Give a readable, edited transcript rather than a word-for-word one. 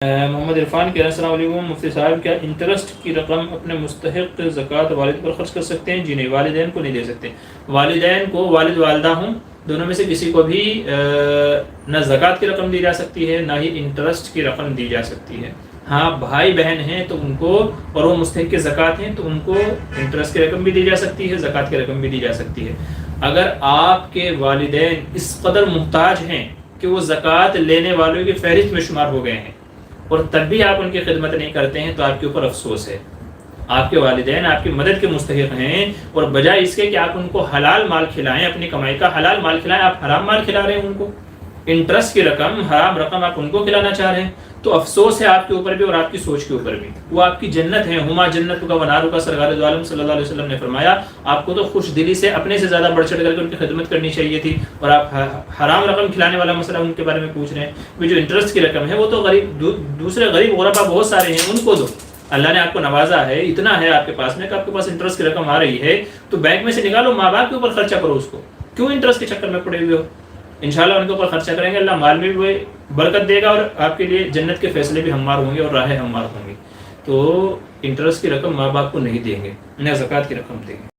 محمد عرفان کہہ رہے ہیں السلام علیکم مفتی صاحب، کیا انٹرسٹ کی رقم اپنے مستحق زکوٰۃ والد پر خرچ کر سکتے ہیں؟ جی نہیں، والدین کو نہیں دے سکتے۔ والدین کو، والد والدہ ہوں دونوں میں سے کسی کو بھی نہ زکوٰۃ کی رقم دی جا سکتی ہے، نہ ہی انٹرسٹ کی رقم دی جا سکتی ہے۔ ہاں بھائی بہن ہیں تو ان کو، اور وہ مستحق زکوٰۃ ہیں تو ان کو انٹرسٹ کی رقم بھی دی جا سکتی ہے، زکوٰۃ کی رقم بھی دی جا سکتی ہے۔ اگر آپ کے والدین اس قدر محتاج ہیں کہ وہ زکوٰۃ لینے والوں کی فہرست میں شمار ہو گئے ہیں اور تب بھی آپ ان کی خدمت نہیں کرتے ہیں تو آپ کے اوپر افسوس ہے۔ آپ کے والدین آپ کی مدد کے مستحق ہیں، اور بجائے اس کے کہ آپ ان کو حلال مال کھلائیں، اپنی کمائی کا حلال مال کھلائیں، آپ حرام مال کھلا رہے ہیں ان کو، انٹرسٹ کی رقم، حرام رقم آپ ان کو کھلانا چاہ رہے ہیں، تو افسوس ہے آپ کے اوپر بھی اور آپ کی سوچ کے اوپر بھی۔ وہ آپ کی جنت ہے، ہما جنت کا ونارو کا، سرکار دو عالم صلی اللہ علیہ وسلم نے فرمایا آپ کو تو خوش دلی سے اپنے سے زیادہ بڑھ چڑھ کر کے ان کی خدمت کرنی چاہیے تھی، اور آپ حرام رقم کھلانے والا مسئلہ ان کے بارے میں پوچھ رہے ہیں۔ وہ جو انٹرسٹ کی رقم ہے وہ تو غریب، دوسرے غریب غربا بہت سارے ہیں، ان کو دو۔ اللہ نے آپ کو نوازا ہے، اتنا ہے آپ کے پاس میں کہ آپ کے پاس انٹرسٹ کی رقم آ رہی ہے تو بینک میں سے نکالو، ماں باپ کے اوپر خرچہ کرو اس کو، کیوں انٹرسٹ کے چکر میں پڑے ہوئے ہو؟ انشاءاللہ ان کے اوپر خرچہ کریں گے، اللہ مال میں بھی برکت دے گا اور آپ کے لیے جنت کے فیصلے بھی ہموار ہوں گے اور راہیں ہموار ہوں گی۔ تو انٹرسٹ کی رقم ماں باپ کو نہیں دیں گے، نہ زکوٰۃ کی رقم دیں گے۔